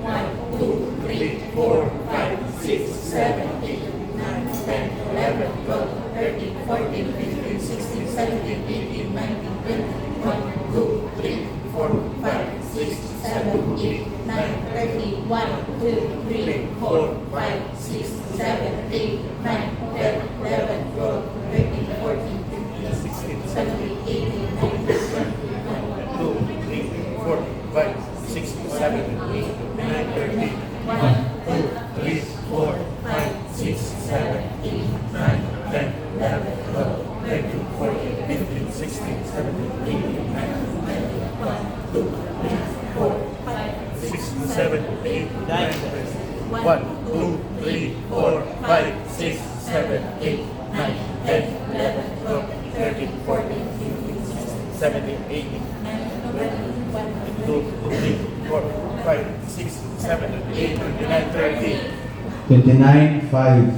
1, 2, 3, 4, 5, 6, 7, 8, 9, 10, 11, 12, 13, 14, 15, 16, 17, 18, 19, 20, 1, 2, 3, 4, 5, 6, 7, 8, 9, 30, 1, 2, 3, 4, 5, 6, 7, 8, 9, 10, 11, 12, 13, 14, 15, 16, 17, 18, 19, 20, 2, 3, 4, 5, 6, 7, 8, 9, 30. 1, 2, 3, 4, 5, 6, 7, 8, 9, 10, 11, 12, 13, 14, 15, 16, 17, 18, 19, 20, 1, 2, 3, 4, 5, 6, 7, 8, 9, 1, 2, 3, 4, 5, 6, 7, 8, 9, 10, 11, 12, 13, 14, 15, 16, 17, 18, 2, 3, 4, 5, 6, 7, 8, 9, 30. 29, 5.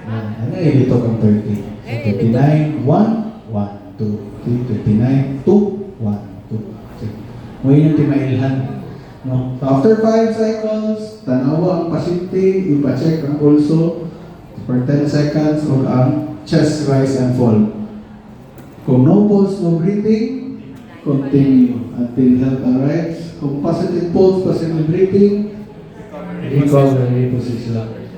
Ano yung dito kang 30? So, 29, 1, 1, 2, 3, 29, 2, 1, 2. Sige. Ngayon yung timailhan. No? So, after 5 cycles, tanawa ang pasyente, ipacheck ang pulso for 10 seconds o ang chest rise and fall. Kung no pulse, no breathing, continue until health arrives. Kung positive pulse, positive breathing, recovery position.